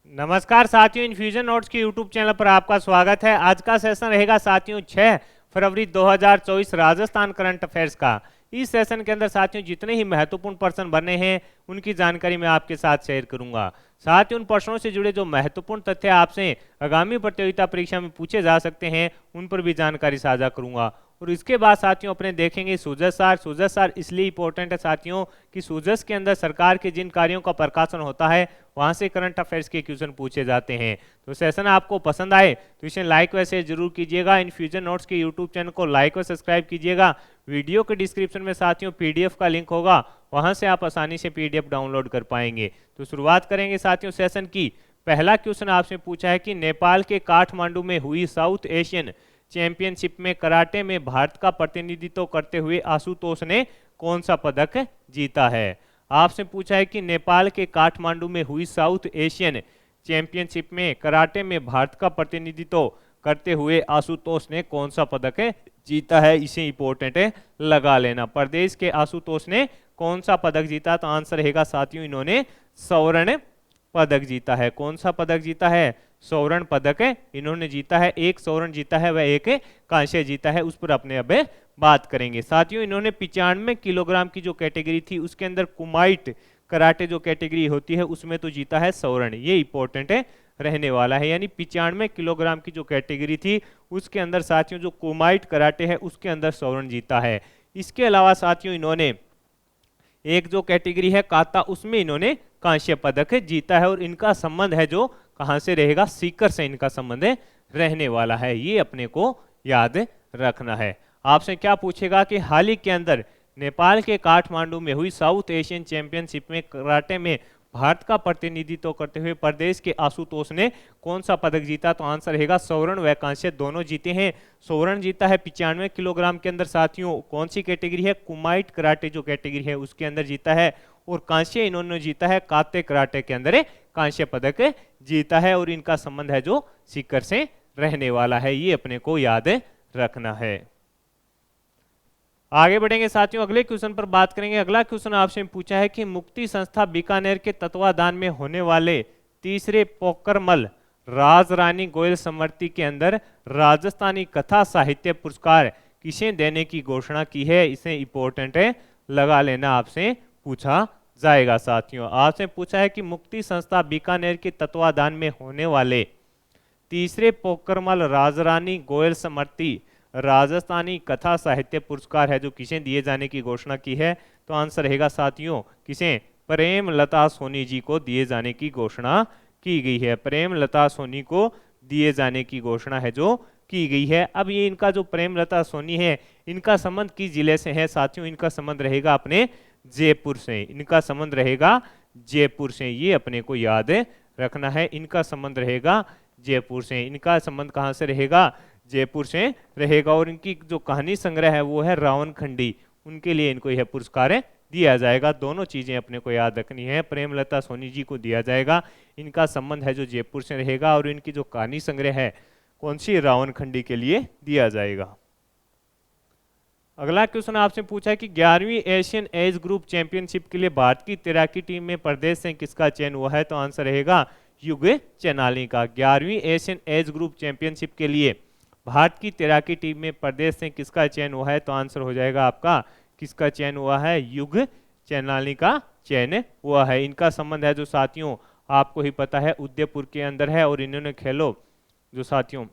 नमस्कार साथियों, infusion notes के यूट्यूब चैनल पर आपका स्वागत है। आज का सेशन रहेगा साथियों 6 फरवरी 2024 राजस्थान करंट अफेयर्स का। इस सेशन के अंदर साथियों जितने ही महत्वपूर्ण प्रश्न बने हैं उनकी जानकारी मैं आपके साथ शेयर करूंगा। साथ ही उन प्रश्नों से जुड़े जो महत्वपूर्ण तथ्य आपसे आगामी प्रतियोगिता परीक्षा में पूछे जा सकते हैं उन पर भी जानकारी साझा करूंगा। और इसके बाद साथियों अपने देखेंगे सूजस सार। सूजस सार इसलिए इंपॉर्टेंट है साथियों कि सूजस के अंदर सरकार के जिन कार्यों का प्रकाशन होता है वहां से करंट अफेयर्स के क्वेश्चन पूछे जाते हैं। तो सेशन आपको पसंद आए तो इसे लाइक व शेयर जरूर कीजिएगा। इन्फ्यूजन नोट्स के यूट्यूब चैनल को लाइक व सब्सक्राइब कीजिएगा। वीडियो के डिस्क्रिप्शन में साथियों पीडीएफ का लिंक होगा, वहां से आप आसानी से पीडीएफ डाउनलोड कर पाएंगे। तो शुरुआत करेंगे साथियों सेशन की। पहला क्वेश्चन आपसे पूछा है कि नेपाल के काठमांडू में हुई साउथ एशियन चैंपियनशिप में कराटे में भारत का प्रतिनिधित्व करते हुए आशुतोष ने कौन सा पदक जीता है। आपसे पूछा है कि नेपाल के काठमांडू में हुई साउथ एशियन चैंपियनशिप में कराटे में भारत का प्रतिनिधित्व करते हुए आशुतोष ने कौन सा पदक जीता है। इसे इंपॉर्टेंट है, लगा लेना। प्रदेश के आशुतोष ने कौन सा पदक जीता, तो आंसर रहेगा साथियों इन्होंने स्वर्ण पदक जीता है। कौन सा पदक जीता है? स्वर्ण पदक इन्होंने जीता है। एक स्वर्ण जीता है वह एक कांस्य जीता है, उस पर अपने अब बात करेंगे। साथियों इन्होंने 95 किलोग्राम की जो कैटेगरी थी उसके अंदर कुमाइट कराटे जो कैटेगरी होती है उसमें तो जीता है स्वर्ण। ये इंपॉर्टेंट है रहने वाला है, यानी 95 किलोग्राम की जो कैटेगरी थी उसके अंदर साथियों जो कुमाइट कराटे है उसके अंदर स्वर्ण जीता है। इसके अलावा साथियों इन्होंने एक जो कैटेगरी है काता उसमें इन्होंने कांस्य पदक जीता है। और इनका संबंध है जो कहां से रहेगा, सीकर से इनका संबंध रहने वाला है। ये अपने को याद रखना है। आपसे क्या पूछेगा कि हाल ही के अंदर नेपाल के काठमांडू में हुई साउथ एशियन चैंपियनशिप में कराटे में भारत का प्रतिनिधित्व करते हुए प्रदेश के आशुतोष ने कौन सा पदक जीता, तो आंसर रहेगा स्वर्ण व कांस्य दोनों जीते हैं। स्वर्ण जीता है 95 किलोग्राम के अंदर साथियों, कौन सी कैटेगरी है, कुमाइट कराटे जो कैटेगरी है उसके अंदर जीता है। और कांस्य इन्होंने जीता है काते कराटे के अंदर कांस्य पदक जीता है। और इनका संबंध है जो सीकर से रहने वाला है, ये अपने को याद रखना है। आगे बढ़ेंगे साथियों, अगले क्वेश्चन पर बात करेंगे। अगला क्वेश्चन आपसे पूछा है कि मुक्ति संस्था बीकानेर के तत्वाधान में होने वाले तीसरे पोकरमल राजरानी गोयल स्मृति के अंदर राजस्थानी कथा साहित्य पुरस्कार किसे देने की घोषणा की है। इसे इंपॉर्टेंट है, लगा लेना, आपसे पूछा जाएगा। साथियों आपसे पूछा है कि मुक्ति संस्था बीकानेर के तत्वाधान में होने वाले तीसरे पोकरमल राजरानी गोयल स्मृति राजस्थानी कथा साहित्य पुरस्कार है जो किसे दिए जाने की घोषणा की है, तो आंसर रहेगा साथियों किसे, प्रेमलता सोनी जी को दिए जाने की घोषणा की गई है। प्रेमलता सोनी को दिए जाने की घोषणा है जो की गई है। अब ये इनका जो प्रेमलता सोनी है इनका संबंध किस जिले से है साथियों, इनका संबंध रहेगा अपने जयपुर से। इनका संबंध रहेगा जयपुर से, ये अपने को याद रखना है। इनका संबंध रहेगा जयपुर से। इनका संबंध कहां से रहेगा, जयपुर से रहेगा। और इनकी जो कहानी संग्रह है वो है रावण खंडी, उनके लिए इनको यह पुरस्कार दिया जाएगा। दोनों चीजें अपने को याद रखनी है, प्रेमलता सोनी जी को दिया जाएगा, इनका संबंध है जो जयपुर से रहेगा। और इनकी जो कहानी संग्रह है कौन सी, रावण खंडी के लिए दिया जाएगा। अगला क्वेश्चन आपसे पूछा है कि 11वीं एशियन एज ग्रुप चैंपियनशिप के लिए भारत की तैराकी टीम में प्रदेश से किसका चयन हुआ है, तो आंसर रहेगा युग चेनाली का। 11वीं एशियन एज ग्रुप चैंपियनशिप के लिए भारत की तैराकी टीम में प्रदेश से किसका चयन हुआ है, तो आंसर हो जाएगा आपका किसका चयन हुआ है, युग चेनाली का चयन हुआ है। इनका संबंध है जो साथियों आपको ही पता है उदयपुर के अंदर है। और इन्होंने जो साथियों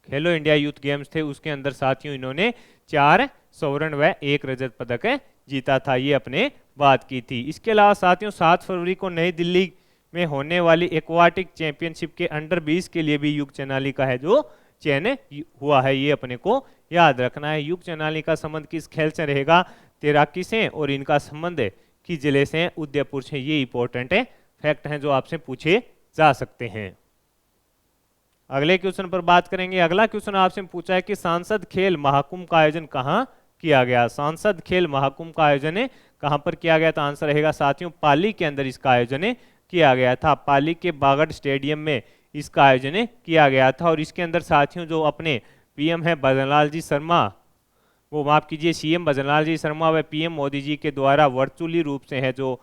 खेलो इंडिया यूथ गेम्स थे उसके अंदर साथियों इन्होंने 4 स्वर्ण व 1 रजत पदक जीता था, ये अपने बात की थी। इसके अलावा साथियों 7 फरवरी को नई दिल्ली में होने वाली एक्वाटिक चैंपियनशिप के अंडर 20 के लिए भी युग चेनाली का है जो चयन हुआ है, ये अपने को याद रखना है। युग चेनाली का संबंध किस खेल से रहेगा, तैराकी से। और इनका संबंध किस जिले से, उदयपुर से। ये इंपॉर्टेंट है, फैक्ट हैं जो आपसे पूछे जा सकते हैं। अगले क्वेश्चन पर बात करेंगे। अगला क्वेश्चन आपसे पूछा है कि सांसद खेल महाकुंभ का आयोजन कहां किया गया। सांसद खेल महाकुंभ का आयोजन कहां पर किया गया, तो आंसर रहेगा साथियों पाली के अंदर इसका आयोजन किया गया था। पाली के बागड़ स्टेडियम में इसका आयोजन किया गया था। और इसके अंदर साथियों जो अपने पीएम है भजनलाल जी शर्मा, वो माफ कीजिए सीएम भजनलाल जी शर्मा व पीएम मोदी जी के द्वारा वर्चुअली रूप से है जो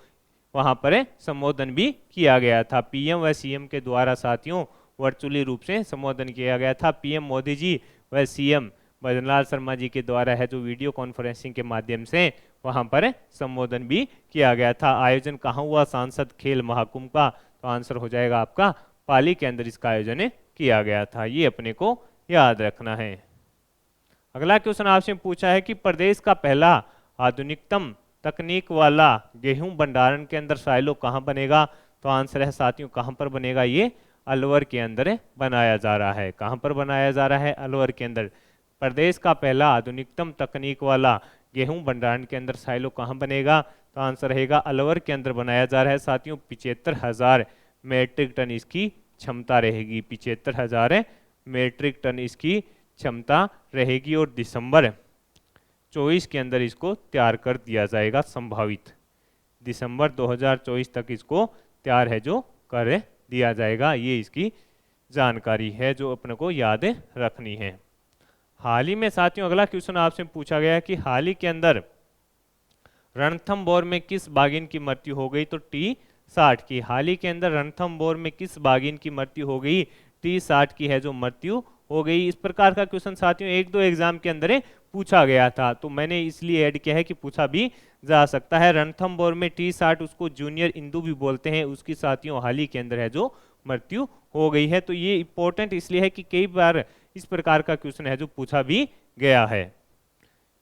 वहां पर संबोधन भी किया गया था। पीएम व सीएम के द्वारा साथियों वर्चुअली रूप से संबोधन किया गया था। पीएम मोदी जी व सीएम भजनलाल शर्मा जी के द्वारा है जो वीडियो कॉन्फ्रेंसिंग के माध्यम से वहां पर संबोधन भी किया गया था। आयोजन कहाँ हुआ सांसद खेल महाकुंभ का, तो आंसर हो जाएगा आपका पाली के अंदर इसका आयोजन किया गया था। ये अपने को याद रखना है। अगला क्वेश्चन आपसे पूछा है कि प्रदेश का पहला आधुनिकतम तकनीक वाला गेहूं भंडारण के अंदर साइलो कहाँ बनेगा, तो आंसर है साथियों कहाँ पर बनेगा, ये अलवर के अंदर बनाया जा रहा है। कहाँ पर बनाया जा रहा है, अलवर के अंदर। प्रदेश का पहला आधुनिकतम तकनीक वाला गेहूं भंडारण के अंदर साइलो कहाँ बनेगा, तो आंसर रहेगा अलवर के अंदर बनाया जा रहा है साथियों। 75,000 मेट्रिक टन इसकी क्षमता रहेगी। 75,000 मेट्रिक टन इसकी क्षमता रहेगी और दिसंबर 24 के अंदर इसको तैयार कर दिया जाएगा। संभावित दिसंबर 2024 तक इसको तैयार है जो कर दिया जाएगा। ये इसकी जानकारी है जो अपने को याद रखनी है। हाल ही में साथियों अगला क्वेश्चन आपसे पूछा गया है कि हाल ही के अंदर रणथंभौर में किस बाघिन की मृत्यु हो गई, तो T60 की। हाल ही के अंदर रणथंभौर में किस बाघिन की मृत्यु हो गई, T60 की है जो मृत्यु हो गई। इस प्रकार का क्वेश्चन साथियों एक दो एग्जाम के अंदर पूछा गया था, तो मैंने इसलिए ऐड किया है कि पूछा भी जा सकता है। रणथंभौर में T60 उसको जूनियर इंदू भी बोलते हैं, उसकी साथियों हाल ही के अंदर है जो मृत्यु हो गई है। तो ये इंपॉर्टेंट इसलिए है कि कई बार इस प्रकार का क्वेश्चन है जो पूछा भी गया है।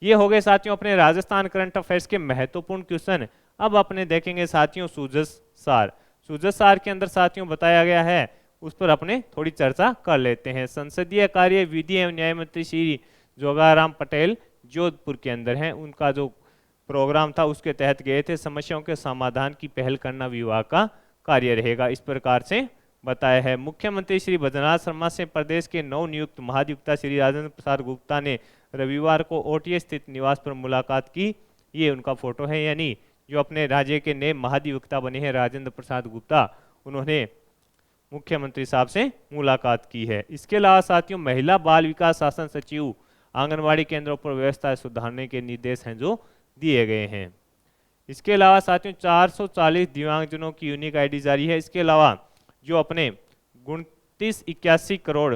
ये हो गए साथियों अपने राजस्थान करंट अफेयर्स के महत्वपूर्ण क्वेश्चन। अब अपने देखेंगे साथियों सूजस सार। सूजस सार के अंदर साथियों बताया गया है, उस पर अपने थोड़ी चर्चा कर लेते हैं। संसदीय कार्य विधि एवं न्याय मंत्री श्री जोगाराम पटेल जोधपुर के अंदर हैं। उनका जो प्रोग्राम था उसके तहत गए थे। समस्याओं के समाधान की पहल करना विभाग का कार्य रहेगा, इस प्रकार से बताया है। मुख्यमंत्री श्री भजनलाल शर्मा से प्रदेश के नवनियुक्त महाधिवक्ता श्री राजेंद्र प्रसाद गुप्ता ने रविवार को ओटीए स्थित निवास पर मुलाकात की। ये उनका फोटो है, यानी जो अपने राज्य के नए महाधिवक्ता बने हैं राजेंद्र प्रसाद गुप्ता, उन्होंने मुख्यमंत्री साहब से मुलाकात की है। इसके अलावा साथियों महिला बाल विकास शासन सचिव आंगनबाड़ी केंद्रों पर व्यवस्था सुधारने के निर्देश हैं जो दिए गए हैं। इसके अलावा साथियों 440 दिव्यांगजनों की यूनिक आईडी जारी है। इसके अलावा जो अपने 2981 करोड़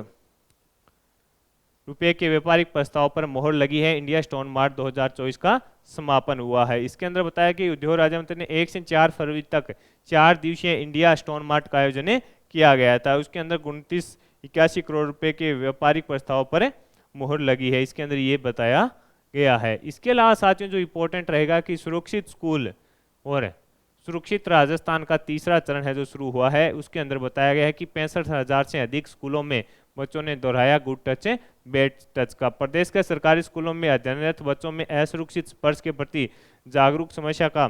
रुपए के व्यापारिक प्रस्ताव पर मोहर लगी है। इंडिया स्टोन मार्ट 2024 का समापन हुआ है। इसके अंदर बताया कि उद्योग राज्य मंत्री ने 1 से 4 फरवरी तक 4 दिवसीय इंडिया स्टोन मार्ट का आयोजन किया गया था। उसके अंदर 2981 करोड़ रुपए के व्यापारिक प्रस्ताव पर मोहर लगी है, इसके अंदर ये बताया गया है। इसके अलावा साथियों जो इंपॉर्टेंट रहेगा कि सुरक्षित स्कूल और सुरक्षित राजस्थान का तीसरा चरण है जो शुरू हुआ है। उसके अंदर बताया गया है कि 65,000 से अधिक स्कूलों में बच्चों ने दोहराया गुड टच बैड टच का। प्रदेश के सरकारी स्कूलों में अध्ययनरत बच्चों में असुरक्षित स्पर्श के प्रति जागरूक समस्या का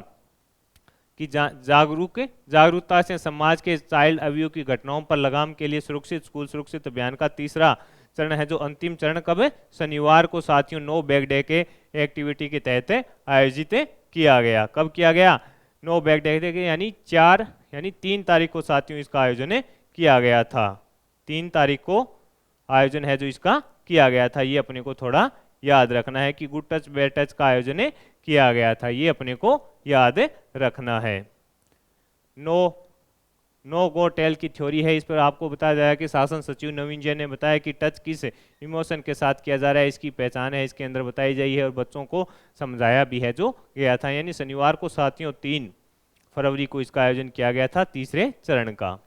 कि जागरूकता से समाज के चाइल्ड अब्यूज की घटनाओं पर लगाम के लिए सुरक्षित स्कूल सुरक्षित अभियान का तीसरा चरण है जो अंतिम चरण कब है, शनिवार को साथियों नो बैग डे के एक्टिविटी के तहत आयोजित किया गया। कब किया गया, नो बैग डे के यानी 3 तारीख को साथियों इसका आयोजन किया गया था। 3 तारीख को आयोजन है जो इसका किया गया था। ये अपने को थोड़ा याद रखना है कि गुड टच बैड टच का आयोजन किया गया था, ये अपने को याद रखना है। नो गो टेल की थ्योरी है, इस पर आपको बताया जाएगा कि शासन सचिव नवीन जैन ने बताया कि टच किस इमोशन के साथ किया जा रहा है, इसकी पहचान है, इसके अंदर बताई जाई है और बच्चों को समझाया भी है जो गया था। यानी शनिवार को साथियों 3 फरवरी को इसका आयोजन किया गया था तीसरे चरण का।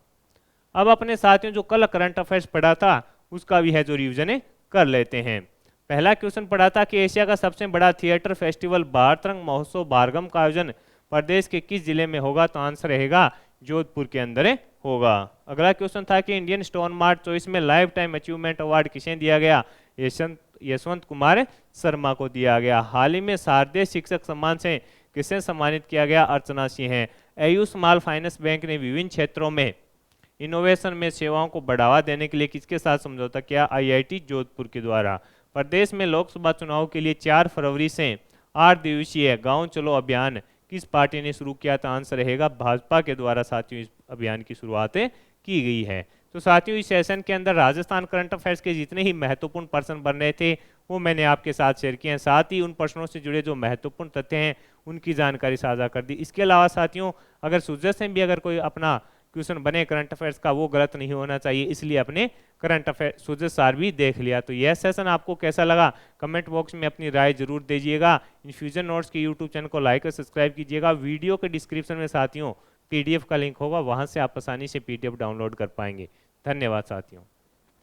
अब अपने साथियों जो कल करंट अफेयर्स पढ़ा था उसका भी है जो रिविजन कर लेते हैं। पहला क्वेश्चन पढ़ा था कि एशिया का सबसे बड़ा थिएटर फेस्टिवल भारत रंग महोत्सव बारगम का आयोजन प्रदेश के किस जिले में होगा, तो आंसर रहेगा जोधपुर के अंदर होगा। अगला क्वेश्चन था कि इंडियन स्टोन मार्ट चॉइस में लाइफ टाइम अचीवमेंट अवार्ड किसे दिया गया, यशवंत कुमार शर्मा को दिया गया। हाल ही में शारदीय शिक्षक सम्मान से किसे सम्मानित किया गया, अर्चना सिंह है। एयू स्मॉल फाइनेंस बैंक ने विभिन्न क्षेत्रों में इनोवेशन में सेवाओं को बढ़ावा देने के लिए किसके साथ समझौता किया, आईआईटी जोधपुर के द्वारा। प्रदेश में लोकसभा चुनाव के लिए 4 फरवरी से 8 दिवसीय गांव चलो अभियान किस पार्टी ने शुरू किया, तो आंसर रहेगा भाजपा के द्वारा साथियों इस अभियान की शुरुआत की गई है। तो साथियों इस सेशन के अंदर राजस्थान करंट अफेयर्स के जितने ही महत्वपूर्ण प्रश्न बन रहे थे वो मैंने आपके साथ शेयर किए हैं। साथ ही उन प्रश्नों से जुड़े जो महत्वपूर्ण तथ्य हैं उनकी जानकारी साझा कर दी। इसके अलावा साथियों अगर सुजय से भी अगर कोई अपना क्वेश्चन बने करंट अफेयर्स का, वो गलत नहीं होना चाहिए, इसलिए अपने करंट अफेयर सुजय सर भी देख लिया। तो यह सेशन आपको कैसा लगा कमेंट बॉक्स में अपनी राय जरूर दीजिएगा। इन्फ्यूजन नोट्स के यूट्यूब चैनल को लाइक और सब्सक्राइब कीजिएगा। वीडियो के डिस्क्रिप्शन में साथियों पीडीएफ का लिंक होगा, वहां से आप आसानी से पीडीएफ डाउनलोड कर पाएंगे। धन्यवाद साथियों।